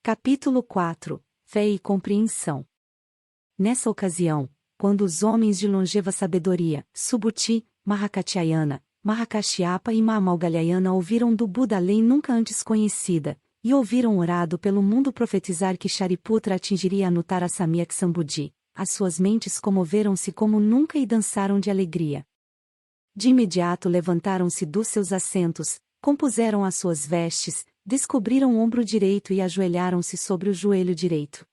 Capítulo 4 Fé e compreensão. Nessa ocasião, quando os homens de longeva sabedoria, Subhuti, Mahakatyayana, Mahakashyapa e Mahamalgalyayana ouviram do Buda a lei nunca antes conhecida, e ouviram orado pelo mundo profetizar que Shariputra atingiria Anuttara Samyak Sambudhi, as suas mentes comoveram-se como nunca e dançaram de alegria. De imediato levantaram-se dos seus assentos, compuseram as suas vestes, descobriram o ombro direito e ajoelharam-se sobre o joelho direito.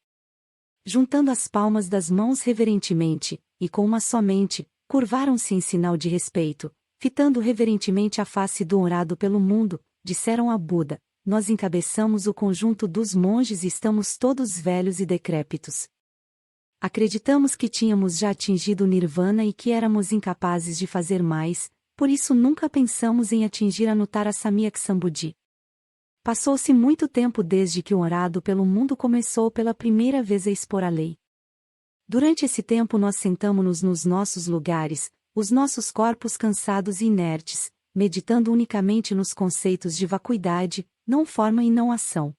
Juntando as palmas das mãos reverentemente, e com uma só mente, curvaram-se em sinal de respeito, fitando reverentemente a face do honrado pelo mundo, disseram a Buda: nós encabeçamos o conjunto dos monges e estamos todos velhos e decrépitos. Acreditamos que tínhamos já atingido o Nirvana e que éramos incapazes de fazer mais, por isso nunca pensamos em atingir Anuttara Samyak Sambudhi. Passou-se muito tempo desde que o honrado pelo mundo começou pela primeira vez a expor a lei. Durante esse tempo nós sentamo-nos nos nossos lugares, os nossos corpos cansados e inertes, meditando unicamente nos conceitos de vacuidade, não forma e não ação.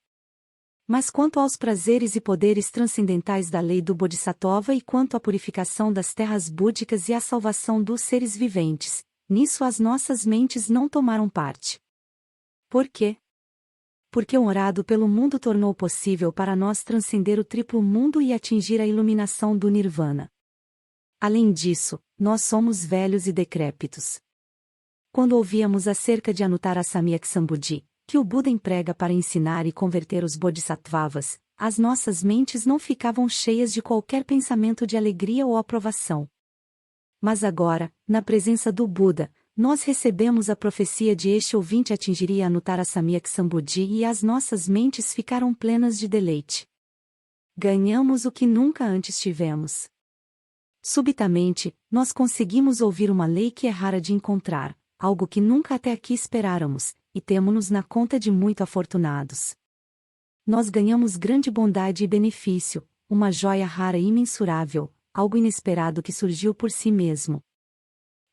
Mas quanto aos prazeres e poderes transcendentais da lei do Bodhisattva e quanto à purificação das terras búdicas e à salvação dos seres viventes, nisso as nossas mentes não tomaram parte. Por quê? Porque o honrado pelo mundo tornou possível para nós transcender o triplo mundo e atingir a iluminação do Nirvana. Além disso, nós somos velhos e decrépitos. Quando ouvíamos acerca de Anuttara Samyak Sambudhi, que o Buda emprega para ensinar e converter os Bodhisattvas, as nossas mentes não ficavam cheias de qualquer pensamento de alegria ou aprovação. Mas agora, na presença do Buda, nós recebemos a profecia de este ouvinte atingiria Anuttara Samyak Sambudhi e as nossas mentes ficaram plenas de deleite. Ganhamos o que nunca antes tivemos. Subitamente, nós conseguimos ouvir uma lei que é rara de encontrar, algo que nunca até aqui esperáramos, e temo-nos na conta de muito afortunados. Nós ganhamos grande bondade e benefício, uma joia rara e imensurável, algo inesperado que surgiu por si mesmo.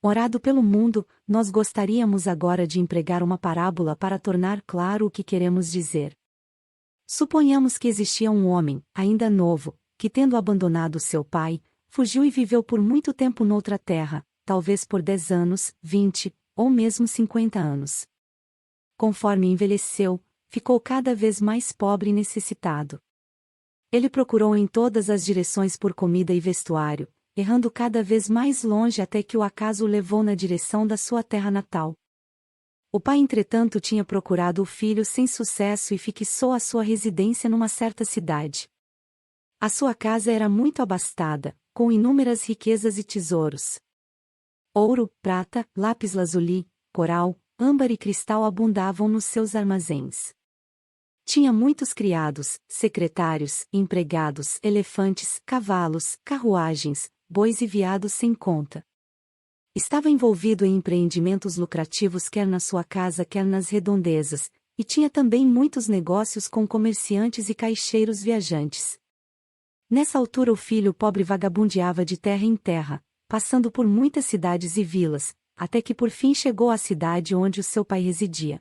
Orado pelo mundo, nós gostaríamos agora de empregar uma parábola para tornar claro o que queremos dizer. Suponhamos que existia um homem, ainda novo, que tendo abandonado seu pai, fugiu e viveu por muito tempo noutra terra, talvez por 10 anos, 20, ou mesmo 50 anos. Conforme envelheceu, ficou cada vez mais pobre e necessitado. Ele procurou em todas as direções por comida e vestuário, errando cada vez mais longe até que o acaso o levou na direção da sua terra natal. O pai entretanto tinha procurado o filho sem sucesso e fixou a sua residência numa certa cidade. A sua casa era muito abastada, com inúmeras riquezas e tesouros. Ouro, prata, lápis-lazuli, coral, âmbar e cristal abundavam nos seus armazéns. Tinha muitos criados, secretários, empregados, elefantes, cavalos, carruagens, bois e veados sem conta. Estava envolvido em empreendimentos lucrativos quer na sua casa quer nas redondezas, e tinha também muitos negócios com comerciantes e caixeiros viajantes. Nessa altura o filho pobre vagabundeava de terra em terra, passando por muitas cidades e vilas, até que por fim chegou à cidade onde o seu pai residia.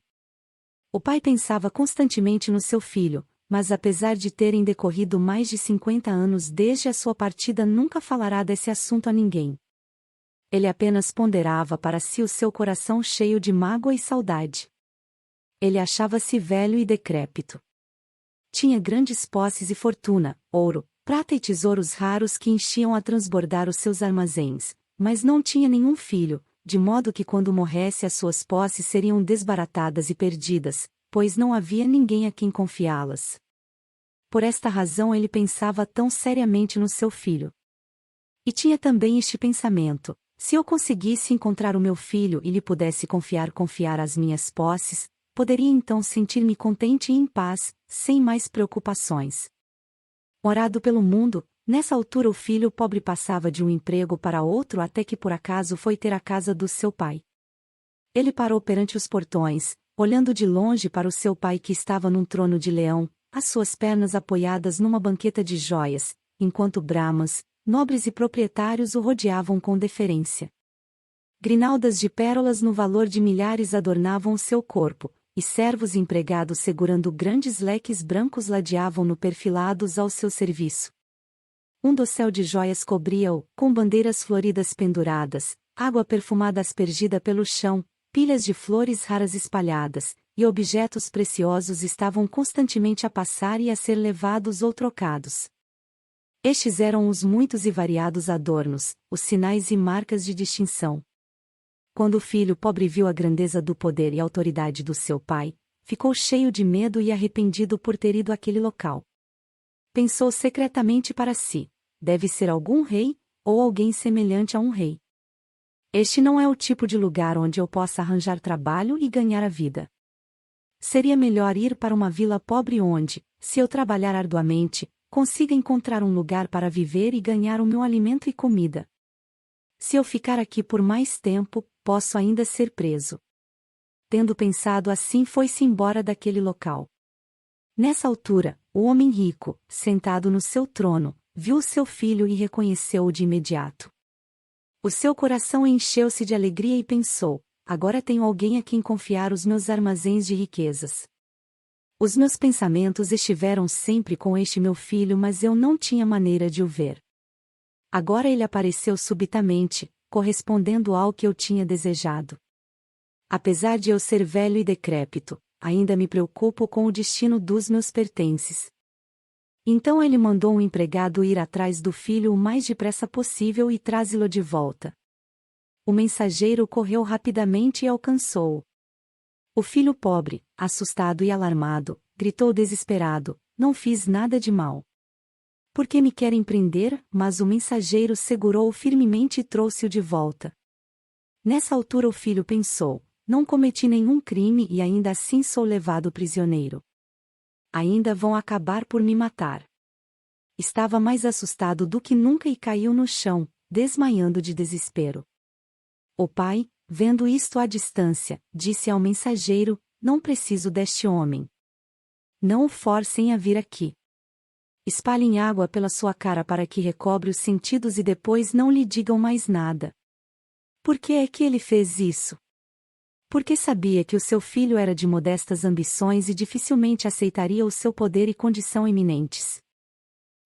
O pai pensava constantemente no seu filho, mas apesar de terem decorrido mais de 50 anos desde a sua partida nunca falará desse assunto a ninguém. Ele apenas ponderava para si o seu coração cheio de mágoa e saudade. Ele achava-se velho e decrépito. Tinha grandes posses e fortuna, ouro, prata e tesouros raros que enchiam a transbordar os seus armazéns, mas não tinha nenhum filho, de modo que quando morresse as suas posses seriam desbaratadas e perdidas, pois não havia ninguém a quem confiá-las. Por esta razão ele pensava tão seriamente no seu filho. E tinha também este pensamento: se eu conseguisse encontrar o meu filho e lhe pudesse confiar as minhas posses, poderia então sentir-me contente e em paz, sem mais preocupações. Orado pelo mundo, nessa altura o filho pobre passava de um emprego para outro até que por acaso foi ter a casa do seu pai. Ele parou perante os portões, olhando de longe para o seu pai que estava num trono de leão, as suas pernas apoiadas numa banqueta de joias, enquanto Brahmas, nobres e proprietários o rodeavam com deferência. Grinaldas de pérolas no valor de milhares adornavam o seu corpo, e servos e empregados segurando grandes leques brancos ladeavam-no perfilados ao seu serviço. Um dossel de joias cobria-o, com bandeiras floridas penduradas, água perfumada aspergida pelo chão, pilhas de flores raras espalhadas, e objetos preciosos estavam constantemente a passar e a ser levados ou trocados. Estes eram os muitos e variados adornos, os sinais e marcas de distinção. Quando o filho pobre viu a grandeza do poder e autoridade do seu pai, ficou cheio de medo e arrependido por ter ido àquele local. Pensou secretamente para si: deve ser algum rei, ou alguém semelhante a um rei. Este não é o tipo de lugar onde eu possa arranjar trabalho e ganhar a vida. Seria melhor ir para uma vila pobre onde, se eu trabalhar arduamente, consiga encontrar um lugar para viver e ganhar o meu alimento e comida. Se eu ficar aqui por mais tempo, posso ainda ser preso. Tendo pensado assim, foi-se embora daquele local. Nessa altura, o homem rico, sentado no seu trono, viu seu filho e reconheceu-o de imediato. O seu coração encheu-se de alegria e pensou: agora tenho alguém a quem confiar os meus armazéns de riquezas. Os meus pensamentos estiveram sempre com este meu filho, mas eu não tinha maneira de o ver. Agora ele apareceu subitamente, correspondendo ao que eu tinha desejado. Apesar de eu ser velho e decrépito, ainda me preocupo com o destino dos meus pertences. Então ele mandou um empregado ir atrás do filho o mais depressa possível e trazê-lo de volta. O mensageiro correu rapidamente e alcançou-o. O filho pobre, assustado e alarmado, gritou desesperado: não fiz nada de mal. Por que me querem prender? Mas o mensageiro segurou-o firmemente e trouxe-o de volta. Nessa altura o filho pensou: não cometi nenhum crime e ainda assim sou levado prisioneiro. Ainda vão acabar por me matar. Estava mais assustado do que nunca e caiu no chão, desmaiando de desespero. O pai, vendo isto à distância, disse ao mensageiro: não preciso deste homem. Não o forcem a vir aqui. Espalhem água pela sua cara para que recobre os sentidos e depois não lhe digam mais nada. Por que é que ele fez isso? Porque sabia que o seu filho era de modestas ambições e dificilmente aceitaria o seu poder e condição eminentes.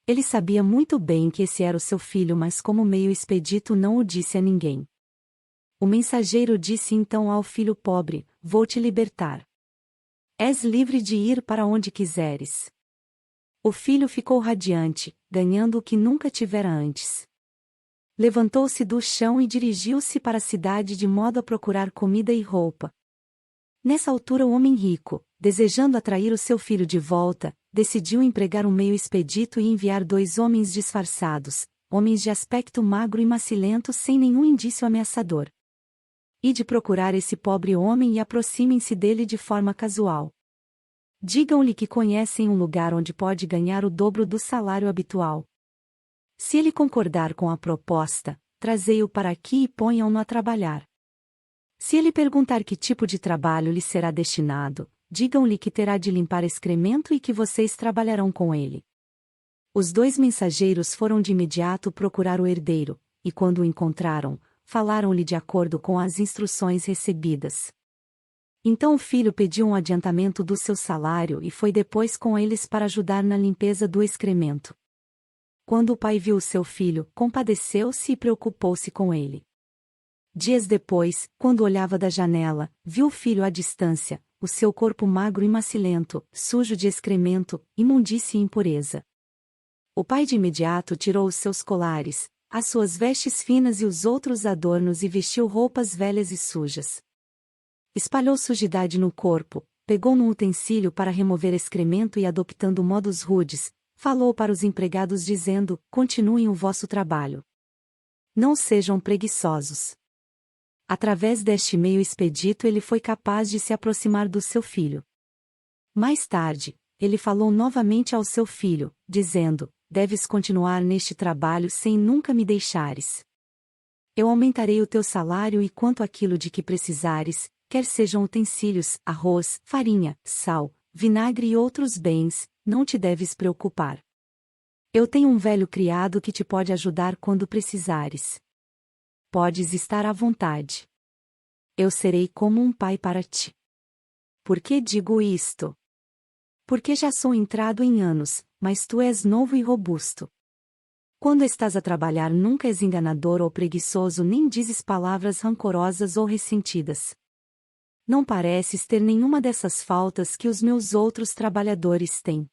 Ele sabia muito bem que esse era o seu filho, mas como meio expedito não o disse a ninguém. O mensageiro disse então ao filho pobre: vou te libertar. És livre de ir para onde quiseres. O filho ficou radiante, ganhando o que nunca tivera antes. Levantou-se do chão e dirigiu-se para a cidade de modo a procurar comida e roupa. Nessa altura o homem rico, desejando atrair o seu filho de volta, decidiu empregar um meio expedito e enviar 2 homens disfarçados, homens de aspecto magro e macilento sem nenhum indício ameaçador. Ide procurar esse pobre homem e aproximem-se dele de forma casual. Digam-lhe que conhecem um lugar onde pode ganhar o dobro do salário habitual. Se ele concordar com a proposta, trazei-o para aqui e ponham-no a trabalhar. Se ele perguntar que tipo de trabalho lhe será destinado, digam-lhe que terá de limpar excremento e que vocês trabalharão com ele. Os 2 mensageiros foram de imediato procurar o herdeiro, e quando o encontraram, falaram-lhe de acordo com as instruções recebidas. Então o filho pediu um adiantamento do seu salário e foi depois com eles para ajudar na limpeza do excremento. Quando o pai viu o seu filho, compadeceu-se e preocupou-se com ele. Dias depois, quando olhava da janela, viu o filho à distância, o seu corpo magro e macilento, sujo de excremento, imundície e impureza. O pai de imediato tirou os seus colares, as suas vestes finas e os outros adornos e vestiu roupas velhas e sujas. Espalhou sujidade no corpo, pegou num utensílio para remover excremento e adoptando modos rudes, falou para os empregados dizendo: continuem o vosso trabalho. Não sejam preguiçosos. Através deste meio expedito ele foi capaz de se aproximar do seu filho. Mais tarde, ele falou novamente ao seu filho, dizendo: deves continuar neste trabalho sem nunca me deixares. Eu aumentarei o teu salário e quanto àquilo de que precisares, quer sejam utensílios, arroz, farinha, sal, vinagre e outros bens, não te deves preocupar. Eu tenho um velho criado que te pode ajudar quando precisares. Podes estar à vontade. Eu serei como um pai para ti. Por que digo isto? Porque já sou entrado em anos, mas tu és novo e robusto. Quando estás a trabalhar nunca és enganador ou preguiçoso nem dizes palavras rancorosas ou ressentidas. Não pareces ter nenhuma dessas faltas que os meus outros trabalhadores têm.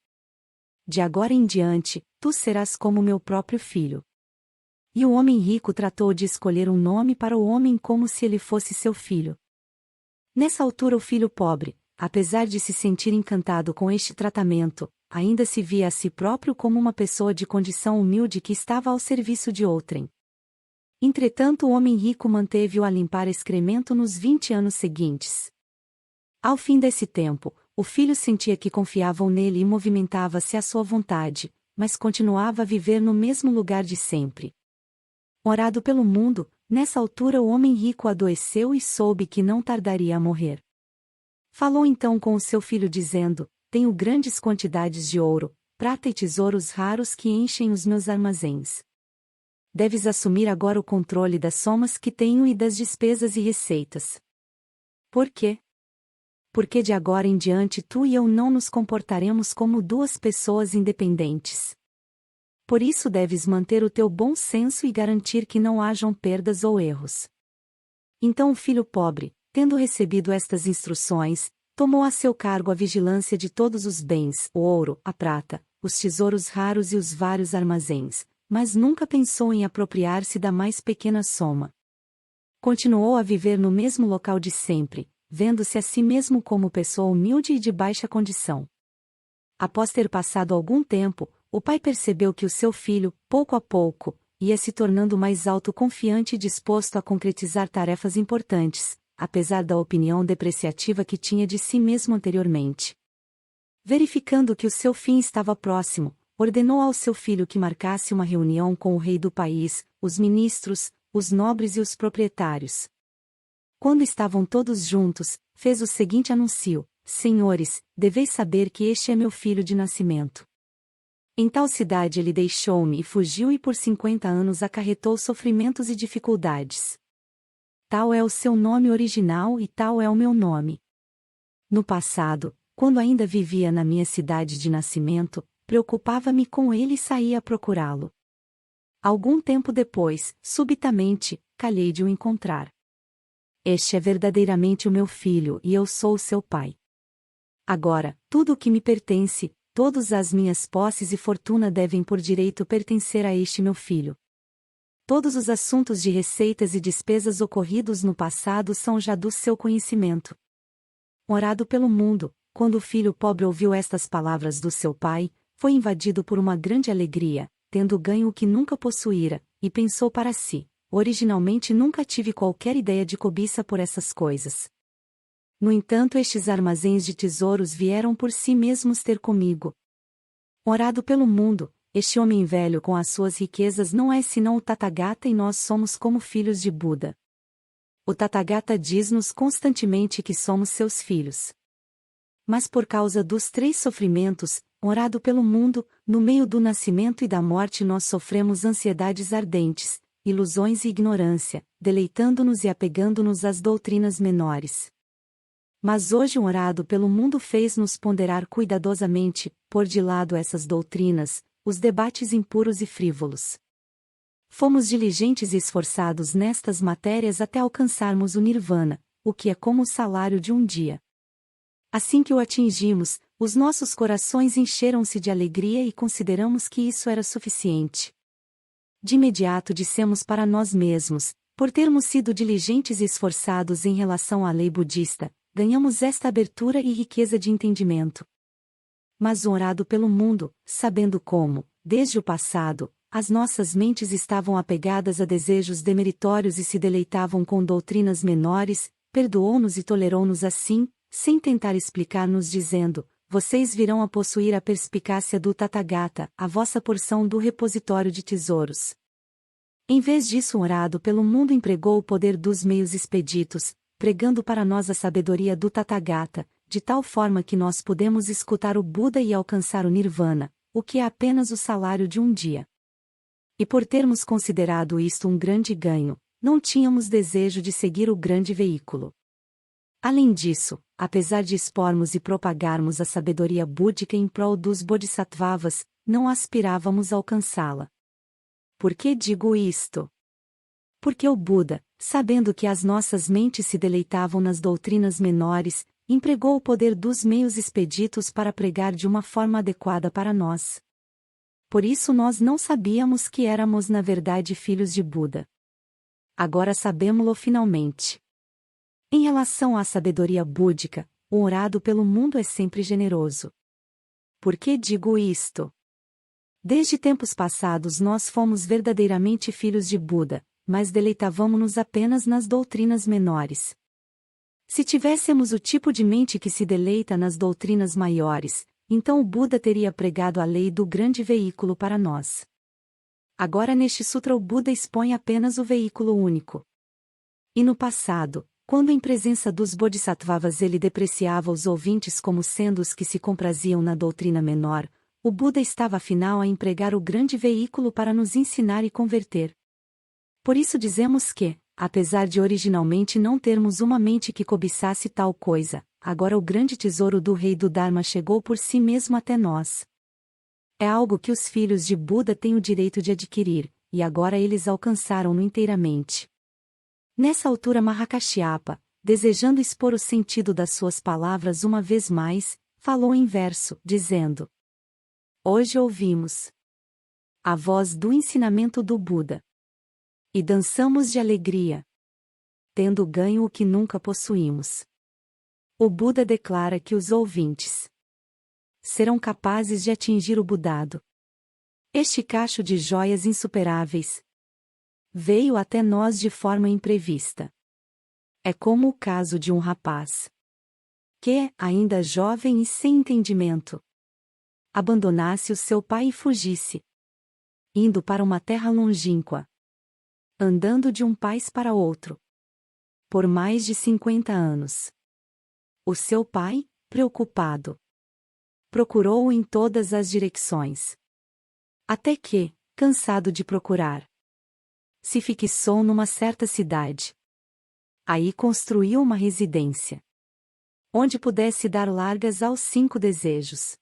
De agora em diante, tu serás como meu próprio filho. E o homem rico tratou de escolher um nome para o homem como se ele fosse seu filho. Nessa altura o filho pobre, apesar de se sentir encantado com este tratamento, ainda se via a si próprio como uma pessoa de condição humilde que estava ao serviço de outrem. Entretanto o homem rico manteve-o a limpar excremento nos 20 anos seguintes. Ao fim desse tempo, o filho sentia que confiavam nele e movimentava-se à sua vontade, mas continuava a viver no mesmo lugar de sempre. Orado pelo mundo, nessa altura o homem rico adoeceu e soube que não tardaria a morrer. Falou então com o seu filho dizendo: tenho grandes quantidades de ouro, prata e tesouros raros que enchem os meus armazéns. Deves assumir agora o controle das somas que tenho e das despesas e receitas. Por quê? Porque de agora em diante tu e eu não nos comportaremos como duas pessoas independentes. Por isso deves manter o teu bom senso e garantir que não hajam perdas ou erros. Então o filho pobre, tendo recebido estas instruções, tomou a seu cargo a vigilância de todos os bens, o ouro, a prata, os tesouros raros e os vários armazéns, mas nunca pensou em apropriar-se da mais pequena soma. Continuou a viver no mesmo local de sempre, vendo-se a si mesmo como pessoa humilde e de baixa condição. Após ter passado algum tempo, o pai percebeu que o seu filho, pouco a pouco, ia se tornando mais autoconfiante e disposto a concretizar tarefas importantes, apesar da opinião depreciativa que tinha de si mesmo anteriormente. Verificando que o seu fim estava próximo, ordenou ao seu filho que marcasse uma reunião com o rei do país, os ministros, os nobres e os proprietários. Quando estavam todos juntos, fez o seguinte anúncio: senhores, deveis saber que este é meu filho de nascimento. Em tal cidade ele deixou-me e fugiu e por 50 anos acarretou sofrimentos e dificuldades. Tal é o seu nome original e tal é o meu nome. No passado, quando ainda vivia na minha cidade de nascimento, preocupava-me com ele e saía a procurá-lo. Algum tempo depois, subitamente, calhei de o encontrar. Este é verdadeiramente o meu filho e eu sou o seu pai. Agora, tudo o que me pertence, todas as minhas posses e fortuna devem por direito pertencer a este meu filho. Todos os assuntos de receitas e despesas ocorridos no passado são já do seu conhecimento. Orado pelo mundo, quando o filho pobre ouviu estas palavras do seu pai, foi invadido por uma grande alegria, tendo ganho o que nunca possuíra, e pensou para si: originalmente nunca tive qualquer ideia de cobiça por essas coisas. No entanto, estes armazéns de tesouros vieram por si mesmos ter comigo. Orado pelo mundo, este homem velho com as suas riquezas não é senão o Tathagata e nós somos como filhos de Buda. O Tathagata diz-nos constantemente que somos seus filhos. Mas por causa dos 3 sofrimentos, orado pelo mundo, no meio do nascimento e da morte nós sofremos ansiedades ardentes, ilusões e ignorância, deleitando-nos e apegando-nos às doutrinas menores. Mas hoje orado pelo mundo fez-nos ponderar cuidadosamente, pôr de lado essas doutrinas, os debates impuros e frívolos. Fomos diligentes e esforçados nestas matérias até alcançarmos o Nirvana, o que é como o salário de um dia. Assim que o atingimos, os nossos corações encheram-se de alegria e consideramos que isso era suficiente. De imediato dissemos para nós mesmos: por termos sido diligentes e esforçados em relação à lei budista, ganhamos esta abertura e riqueza de entendimento. Mas orado pelo mundo, sabendo como, desde o passado, as nossas mentes estavam apegadas a desejos demeritórios e se deleitavam com doutrinas menores, perdoou-nos e tolerou-nos assim, sem tentar explicar-nos dizendo: vocês virão a possuir a perspicácia do Tathagata, a vossa porção do repositório de tesouros. Em vez disso, orado pelo mundo empregou o poder dos meios expeditos, pregando para nós a sabedoria do Tathagata, de tal forma que nós podemos escutar o Buda e alcançar o Nirvana, o que é apenas o salário de um dia. E por termos considerado isto um grande ganho, não tínhamos desejo de seguir o grande veículo. Além disso, apesar de expormos e propagarmos a sabedoria búdica em prol dos bodhisattvas, não aspirávamos a alcançá-la. Por que digo isto? Porque o Buda, sabendo que as nossas mentes se deleitavam nas doutrinas menores, empregou o poder dos meios expeditos para pregar de uma forma adequada para nós. Por isso nós não sabíamos que éramos na verdade filhos de Buda. Agora sabemo-lo finalmente. Em relação à sabedoria búdica, o orado pelo mundo é sempre generoso. Por que digo isto? Desde tempos passados nós fomos verdadeiramente filhos de Buda, mas deleitávamo-nos apenas nas doutrinas menores. Se tivéssemos o tipo de mente que se deleita nas doutrinas maiores, então o Buda teria pregado a lei do grande veículo para nós. Agora neste sutra o Buda expõe apenas o veículo único. E no passado, quando em presença dos bodhisattvas ele depreciava os ouvintes como sendo os que se compraziam na doutrina menor, o Buda estava afinal a empregar o grande veículo para nos ensinar e converter. Por isso dizemos que, apesar de originalmente não termos uma mente que cobiçasse tal coisa, agora o grande tesouro do rei do Dharma chegou por si mesmo até nós. É algo que os filhos de Buda têm o direito de adquirir, e agora eles alcançaram-no inteiramente. Nessa altura Mahakashyapa, desejando expor o sentido das suas palavras uma vez mais, falou em verso, dizendo: Hoje ouvimos a voz do ensinamento do Buda. E dançamos de alegria, tendo ganho o que nunca possuímos. O Buda declara que os ouvintes serão capazes de atingir o Budado. Este cacho de joias insuperáveis veio até nós de forma imprevista. É como o caso de um rapaz que, ainda jovem e sem entendimento, abandonasse o seu pai e fugisse, indo para uma terra longínqua, andando de um país para outro, por mais de 50 anos. O seu pai, preocupado, procurou-o em todas as direções. Até que, cansado de procurar, se fixou numa certa cidade. Aí construiu uma residência, onde pudesse dar largas aos 5 desejos.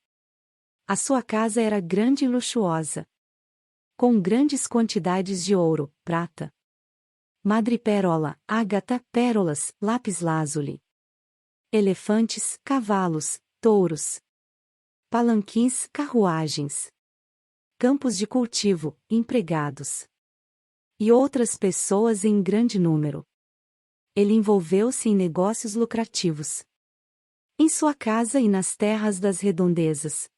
A sua casa era grande e luxuosa, com grandes quantidades de ouro, prata, madrepérola, ágata, pérolas, lápis-lazuli, elefantes, cavalos, touros, palanquins, carruagens, campos de cultivo, empregados e outras pessoas em grande número. Ele envolveu-se em negócios lucrativos em sua casa e nas terras das redondezas.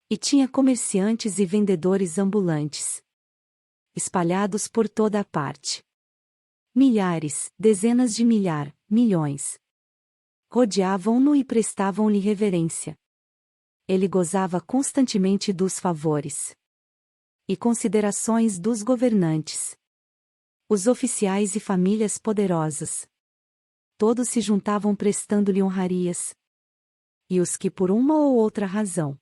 E tinha comerciantes e vendedores ambulantes, espalhados por toda a parte. Milhares, dezenas de milhar, milhões. Rodeavam-no e prestavam-lhe reverência. Ele gozava constantemente dos favores e considerações dos governantes, os oficiais e famílias poderosas. Todos se juntavam prestando-lhe honrarias. E os que por uma ou outra razão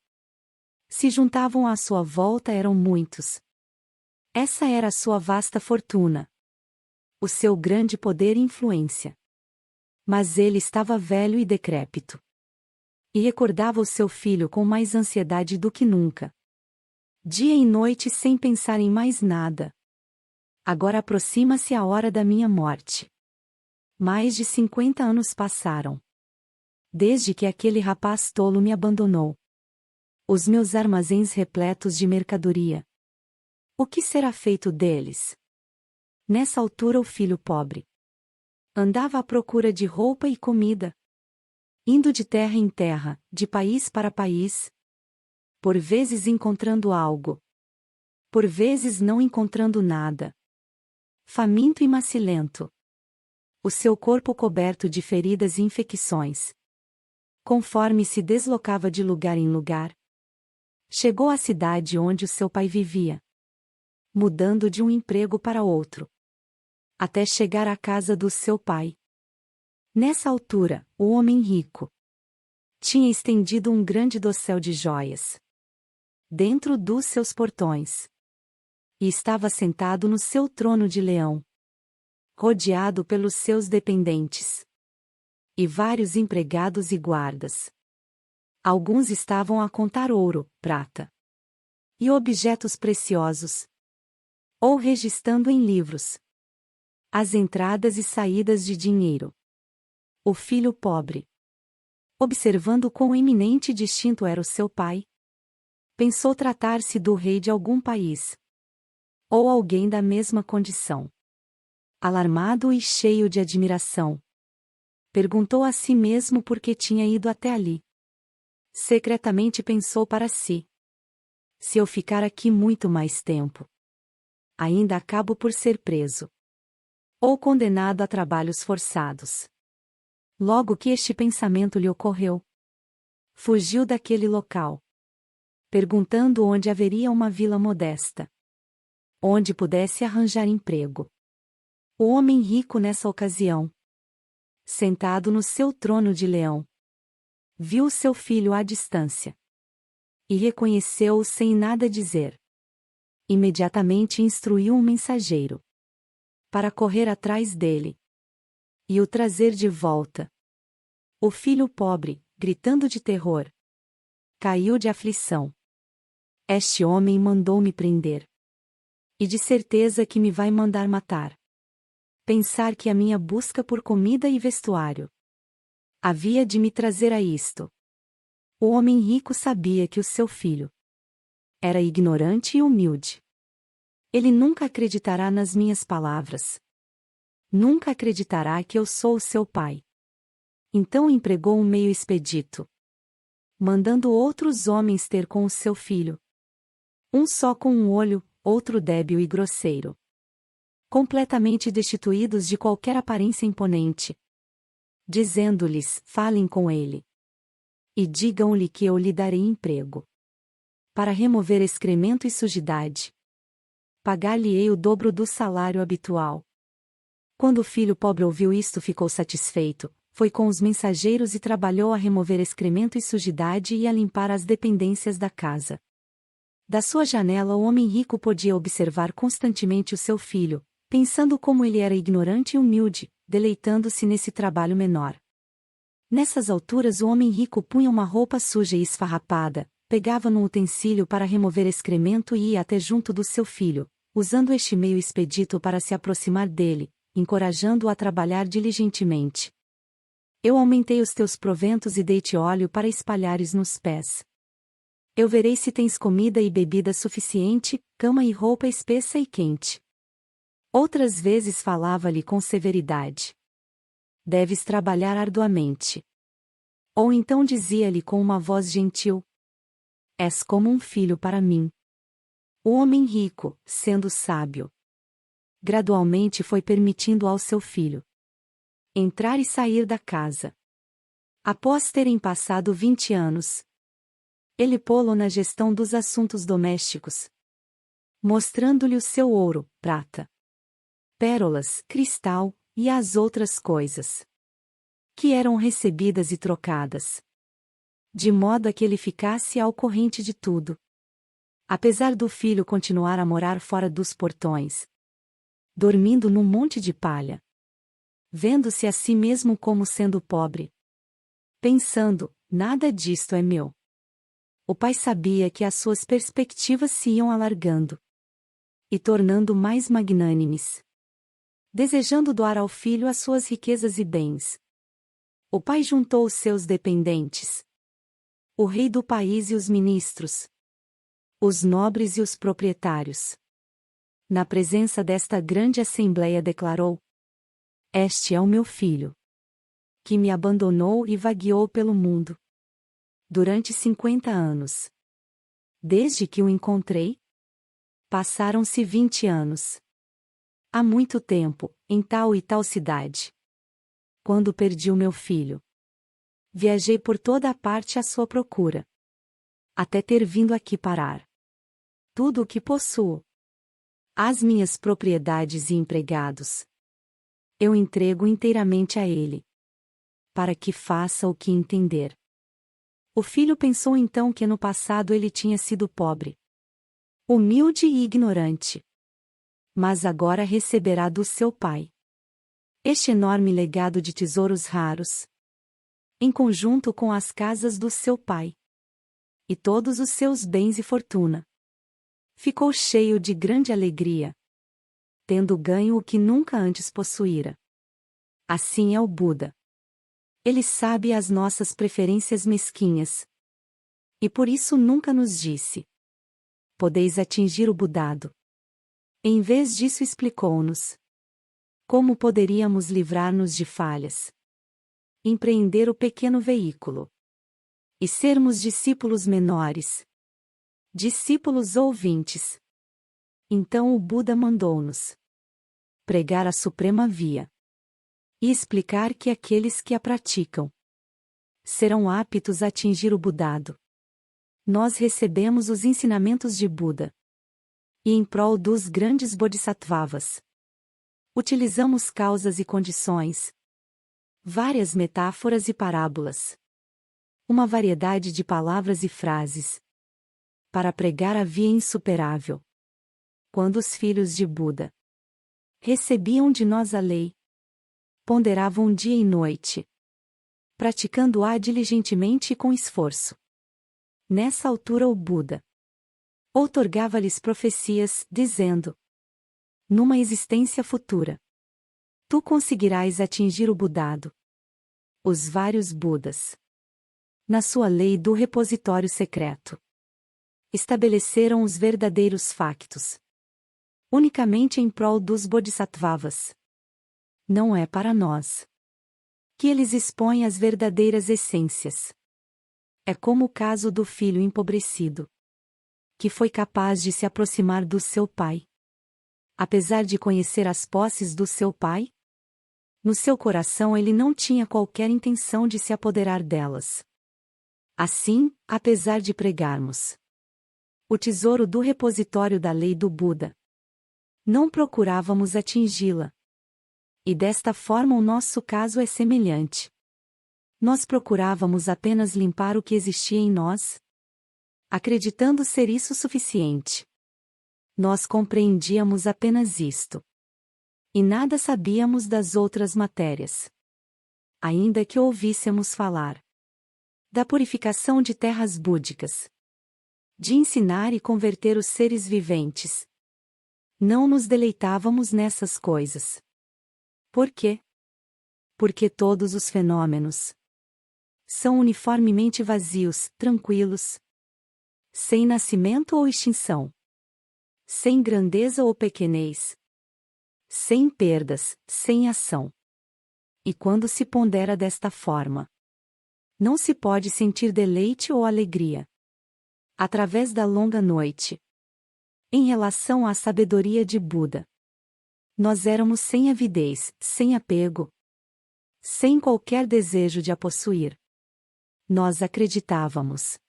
se juntavam à sua volta eram muitos. Essa era a sua vasta fortuna, o seu grande poder e influência. Mas ele estava velho e decrépito. E recordava o seu filho com mais ansiedade do que nunca. Dia e noite sem pensar em mais nada. Agora aproxima-se a hora da minha morte. Mais de 50 anos passaram desde que aquele rapaz tolo me abandonou. Os meus armazéns repletos de mercadoria. O que será feito deles? Nessa altura o filho pobre andava à procura de roupa e comida, indo de terra em terra, de país para país, por vezes encontrando algo, por vezes não encontrando nada. Faminto e macilento, o seu corpo coberto de feridas e infecções. Conforme se deslocava de lugar em lugar, chegou à cidade onde o seu pai vivia, mudando de um emprego para outro, até chegar à casa do seu pai. Nessa altura, o homem rico tinha estendido um grande dossel de joias dentro dos seus portões, e estava sentado no seu trono de leão, rodeado pelos seus dependentes e vários empregados e guardas. Alguns estavam a contar ouro, prata e objetos preciosos, ou registrando em livros as entradas e saídas de dinheiro. O filho pobre, observando quão eminente e distinto era o seu pai, pensou tratar-se do rei de algum país, ou alguém da mesma condição. Alarmado e cheio de admiração, perguntou a si mesmo por que tinha ido até ali. Secretamente pensou para si: se eu ficar aqui muito mais tempo, ainda acabo por ser preso, ou condenado a trabalhos forçados. Logo que este pensamento lhe ocorreu, fugiu daquele local, perguntando onde haveria uma vila modesta, onde pudesse arranjar emprego. O homem rico nessa ocasião, sentado no seu trono de leão, viu seu filho à distância e reconheceu-o sem nada dizer. Imediatamente instruiu um mensageiro para correr atrás dele e o trazer de volta. O filho pobre, gritando de terror, caiu de aflição. Este homem mandou-me prender. E de certeza que me vai mandar matar. Pensar que a minha busca por comida e vestuário havia de me trazer a isto. O homem rico sabia que o seu filho era ignorante e humilde. Ele nunca acreditará nas minhas palavras. Nunca acreditará que eu sou o seu pai. Então empregou um meio expedito, mandando outros homens ter com o seu filho. Um só com um olho, outro débil e grosseiro. Completamente destituídos de qualquer aparência imponente. Dizendo-lhes: falem com ele. E digam-lhe que eu lhe darei emprego. Para remover excremento e sujidade. Pagar-lhe-ei o dobro do salário habitual. Quando o filho pobre ouviu isto, ficou satisfeito, foi com os mensageiros e trabalhou a remover excremento e sujidade e a limpar as dependências da casa. Da sua janela o homem rico podia observar constantemente o seu filho, pensando como ele era ignorante e humilde, deleitando-se nesse trabalho menor. Nessas alturas o homem rico punha uma roupa suja e esfarrapada, pegava num utensílio para remover excremento e ia até junto do seu filho, usando este meio expedito para se aproximar dele, encorajando-o a trabalhar diligentemente. Eu aumentei os teus proventos e dei-te óleo para espalhares nos pés. Eu verei se tens comida e bebida suficiente, cama e roupa espessa e quente. Outras vezes falava-lhe com severidade. Deves trabalhar arduamente. Ou então dizia-lhe com uma voz gentil: és como um filho para mim. O homem rico, sendo sábio, gradualmente foi permitindo ao seu filho entrar e sair da casa. Após terem passado 20 anos, ele pô-lo na gestão dos assuntos domésticos, mostrando-lhe o seu ouro, prata, pérolas, cristal, e as outras coisas que eram recebidas e trocadas, de modo a que ele ficasse ao corrente de tudo. Apesar do filho continuar a morar fora dos portões, dormindo num monte de palha, vendo-se a si mesmo como sendo pobre, pensando: nada disto é meu. O pai sabia que as suas perspectivas se iam alargando e tornando mais magnânimes, desejando doar ao filho as suas riquezas e bens. O pai juntou os seus dependentes, o rei do país e os ministros, os nobres e os proprietários. Na presença desta grande assembleia declarou: este é o meu filho, que me abandonou e vagueou pelo mundo durante 50 anos. Desde que o encontrei, passaram-se 20 anos. Há muito tempo, em tal e tal cidade. Quando perdi o meu filho, viajei por toda a parte à sua procura, até ter vindo aqui parar. Tudo o que possuo, as minhas propriedades e empregados, eu entrego inteiramente a ele, para que faça o que entender. O filho pensou então que no passado ele tinha sido pobre, humilde e ignorante. Mas agora receberá do seu pai este enorme legado de tesouros raros, em conjunto com as casas do seu pai, e todos os seus bens e fortuna. Ficou cheio de grande alegria, tendo ganho o que nunca antes possuíra. Assim é o Buda. Ele sabe as nossas preferências mesquinhas. E por isso nunca nos disse: podeis atingir o Budado. Em vez disso explicou-nos como poderíamos livrar-nos de falhas, empreender o pequeno veículo e sermos discípulos menores, discípulos ouvintes. Então o Buda mandou-nos pregar a suprema via e explicar que aqueles que a praticam serão aptos a atingir o Budado. Nós recebemos os ensinamentos de Buda e em prol dos grandes Bodhisattvas utilizamos causas e condições, várias metáforas e parábolas, uma variedade de palavras e frases, para pregar a via insuperável. Quando os filhos de Buda recebiam de nós a lei, ponderavam dia e noite, praticando-a diligentemente e com esforço. Nessa altura o Buda outorgava-lhes profecias, dizendo: numa existência futura, tu conseguirás atingir o Budado. Os vários Budas, na sua lei do repositório secreto, estabeleceram os verdadeiros factos, unicamente em prol dos Bodhisattvas. Não é para nós que eles expõem as verdadeiras essências. É como o caso do filho empobrecido, que foi capaz de se aproximar do seu pai. Apesar de conhecer as posses do seu pai, no seu coração ele não tinha qualquer intenção de se apoderar delas. Assim, apesar de pregarmos o tesouro do repositório da lei do Buda, não procurávamos atingi-la. E desta forma o nosso caso é semelhante. Nós procurávamos apenas limpar o que existia em nós, acreditando ser isso suficiente. Nós compreendíamos apenas isto. E nada sabíamos das outras matérias. Ainda que ouvíssemos falar da purificação de terras búdicas, de ensinar e converter os seres viventes, não nos deleitávamos nessas coisas. Por quê? Porque todos os fenômenos são uniformemente vazios, tranquilos, sem nascimento ou extinção, sem grandeza ou pequenez, sem perdas, sem ação. E quando se pondera desta forma, não se pode sentir deleite ou alegria. Através da longa noite, em relação à sabedoria de Buda, nós éramos sem avidez, sem apego, sem qualquer desejo de a possuir. Nós acreditávamos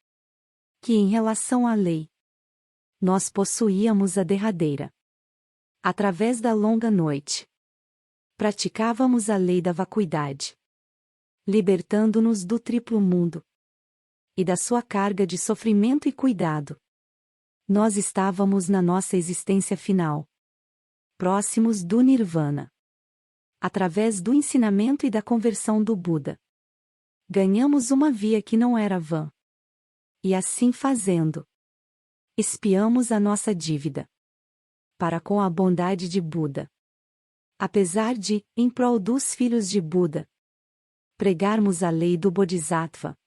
que, em relação à lei, nós possuíamos a derradeira. Através da longa noite, praticávamos a lei da vacuidade, libertando-nos do triplo mundo e da sua carga de sofrimento e cuidado. Nós estávamos na nossa existência final, próximos do Nirvana. Através do ensinamento e da conversão do Buda, ganhamos uma via que não era vã. E assim fazendo, expiamos a nossa dívida para com a bondade de Buda. Apesar de, em prol dos filhos de Buda, pregarmos a lei do Bodhisattva,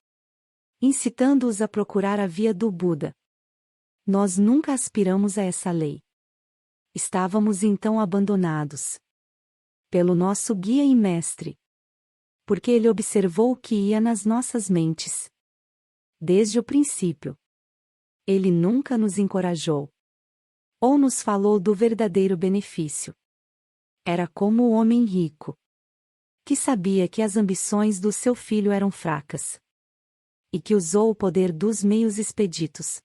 incitando-os a procurar a via do Buda, nós nunca aspiramos a essa lei. Estávamos então abandonados pelo nosso guia e mestre, porque ele observou o que ia nas nossas mentes. Desde o princípio, ele nunca nos encorajou ou nos falou do verdadeiro benefício. Era como o homem rico, que sabia que as ambições do seu filho eram fracas, e que usou o poder dos meios expeditos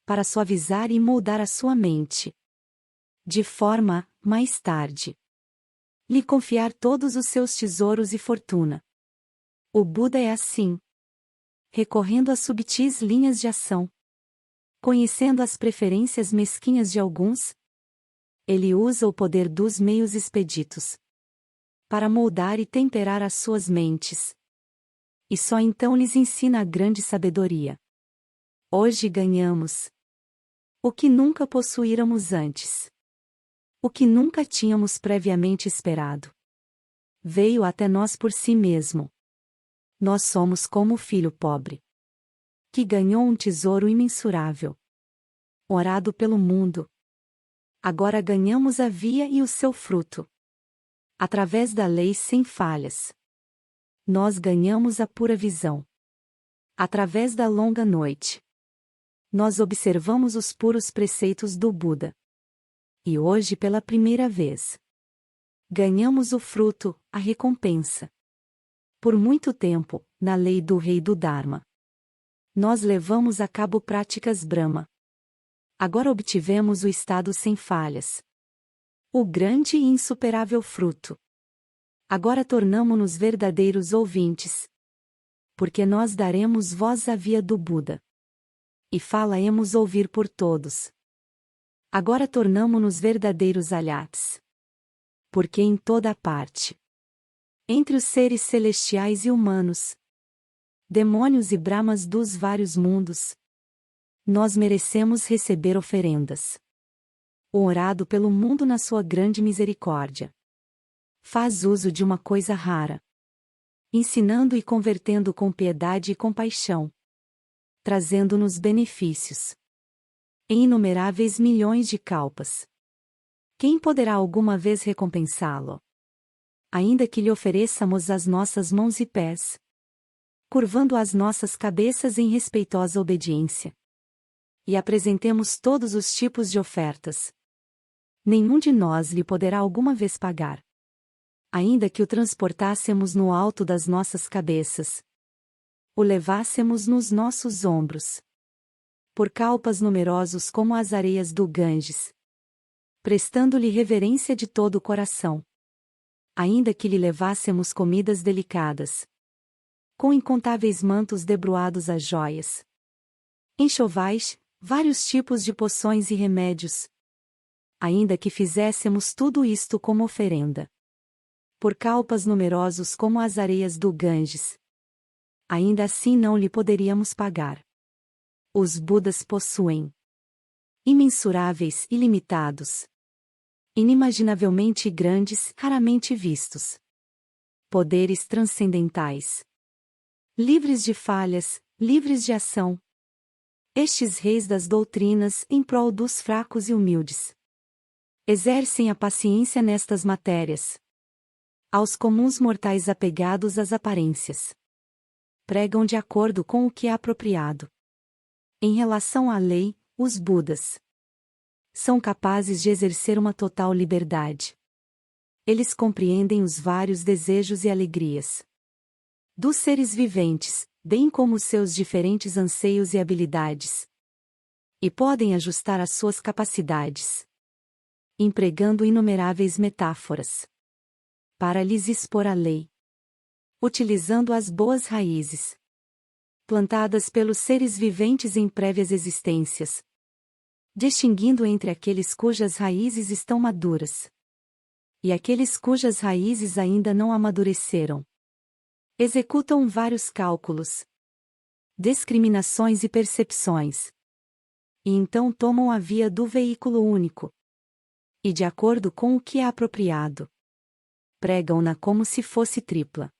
para suavizar e moldar a sua mente, de forma, mais tarde, lhe confiar todos os seus tesouros e fortuna. O Buda é assim, recorrendo a subtis linhas de ação, conhecendo as preferências mesquinhas de alguns, ele usa o poder dos meios expeditos para moldar e temperar as suas mentes, E só então lhes ensina a grande sabedoria. Hoje ganhamos o que nunca possuíramos antes. O que nunca tínhamos previamente esperado. Veio até nós por si mesmo. Nós somos como o filho pobre, que ganhou um tesouro imensurável, orado pelo mundo. Agora ganhamos a via e o seu fruto. Através da lei sem falhas. Nós ganhamos a pura visão. Através da longa noite. Nós observamos os puros preceitos do Buda. E hoje, pela primeira vez, ganhamos o fruto, a recompensa. Por muito tempo, na lei do rei do Dharma, nós levamos a cabo práticas Brahma. Agora obtivemos o estado sem falhas. O grande e insuperável fruto. Agora tornamo-nos verdadeiros ouvintes. Porque nós daremos voz à via do Buda. E fala-emos ouvir por todos. Agora tornamo-nos verdadeiros alhats. Porque em toda a parte, entre os seres celestiais e humanos, demônios e brahmas dos vários mundos, nós merecemos receber oferendas. O orado pelo mundo na sua grande misericórdia faz uso de uma coisa rara, ensinando e convertendo com piedade e compaixão, trazendo-nos benefícios em inumeráveis milhões de kalpas. Quem poderá alguma vez recompensá-lo? Ainda que lhe ofereçamos as nossas mãos e pés, curvando as nossas cabeças em respeitosa obediência, e apresentemos todos os tipos de ofertas, nenhum de nós lhe poderá alguma vez pagar. Ainda que o transportássemos no alto das nossas cabeças, o levássemos nos nossos ombros, por kalpas numerosos como as areias do Ganges, prestando-lhe reverência de todo o coração. Ainda que lhe levássemos comidas delicadas, com incontáveis mantos debruados a joias, enxovais, vários tipos de poções e remédios. Ainda que fizéssemos tudo isto como oferenda, por kalpas numerosos como as areias do Ganges, ainda assim não lhe poderíamos pagar. Os Budas possuem imensuráveis, ilimitados, inimaginavelmente grandes, raramente vistos, poderes transcendentais, livres de falhas, livres de ação. Estes reis das doutrinas em prol dos fracos e humildes exercem a paciência nestas matérias. Aos comuns mortais apegados às aparências, pregam de acordo com o que é apropriado. Em relação à lei, os Budas são capazes de exercer uma total liberdade. Eles compreendem os vários desejos e alegrias dos seres viventes, bem como os seus diferentes anseios e habilidades, e podem ajustar as suas capacidades, empregando inumeráveis metáforas, para lhes expor a lei, utilizando as boas raízes, plantadas pelos seres viventes em prévias existências, distinguindo entre aqueles cujas raízes estão maduras e aqueles cujas raízes ainda não amadureceram. Executam vários cálculos, discriminações e percepções, e então tomam a via do veículo único, e de acordo com o que é apropriado, pregam-na como se fosse tripla.